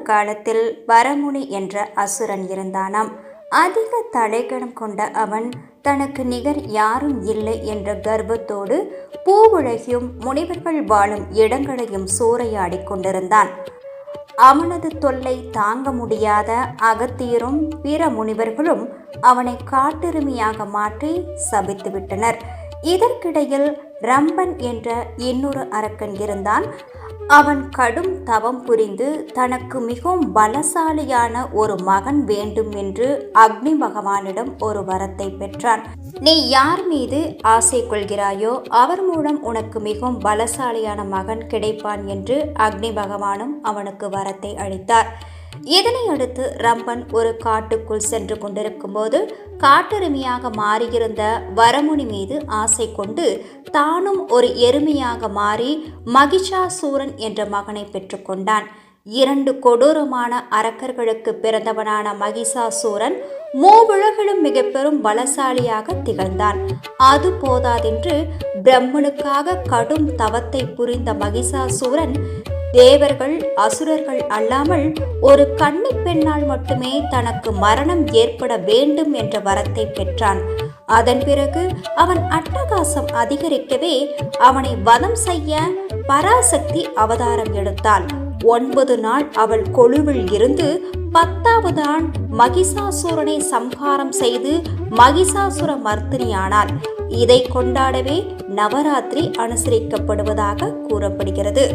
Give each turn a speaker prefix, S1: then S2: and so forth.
S1: காலத்தில் வரமுனி என்ற அசுரன் இருந்தானாம். அதிக தலைகணம் கொண்ட அவன் தனக்கு நிகர் யாரும் இல்லை என்ற கர்வத்தோடு பூவுலகையும் முனிவர்கள் வாழும் இடங்களையும் சூறையாடி கொண்டிருந்தான். அவனது தொல்லை தாங்க முடியாத அகத்தியரும் பிற முனிவர்களும் அவனை காட்டெருமையாக மாற்றி சபித்துவிட்டனர். இதற்கிடையில் ரம்பன் என்ற இன்னொரு அரக்கன் இருந்தான். அவன் கடும் தவம் புரிந்து தனக்கு மிகவும் பலசாலியான ஒரு மகன் வேண்டும் என்று அக்னி பகவானிடம் ஒரு வரத்தை பெற்றான். நீ யார் மீது ஆசை கொள்கிறாயோ அவர் மூலம் உனக்கு மிகவும் பலசாலியான மகன் கிடைப்பான் என்று அக்னி பகவானும் அவனுக்கு வரத்தை அளித்தார். இதனை அடுத்து ரம்பன் ஒரு காட்டுக்குள் சென்று கொண்டிருக்கும் போது காட்டெருமையாக மாறியிருந்த வரமுனி மீது ஆசை கொண்டு தானும் ஒரு எருமையாக மாறி மகிஷாசூரன் என்ற மகனை பெற்றுக்கொண்டான். 2 கொடூரமான அரக்கர்களுக்கு பிறந்தவனான மகிஷாசூரன் மூவுலகிலும் மிக பெரும் பலசாலியாக திகழ்ந்தான். அது போதாதென்று பிரம்மனுக்காக கடும் தவத்தை புரிந்த மகிஷாசூரன் தேவர்கள் அசுரர்கள் அல்லாமல் ஒரு கன்னி பெண்ணால் மட்டுமே தனக்கு மரணம் ஏற்பட வேண்டும் என்ற வரத்தை பெற்றான். அதன் பிறகு அவன் அட்டகாசம் அதிகரிக்கவே அவனை வதம் செய்ய பராசக்தி அவதாரம் எடுத்தாள். 9 நாள் அவள் கொலுவில் இருந்து 10வது நாள் மகிஷாசூரனை சம்ஹாரம் செய்து மகிஷாசுர மர்த்தினியானாள். இதை கொண்டாடவே நவராத்திரி அனுசரிக்கப்படுவதாக கூறப்படுகிறது.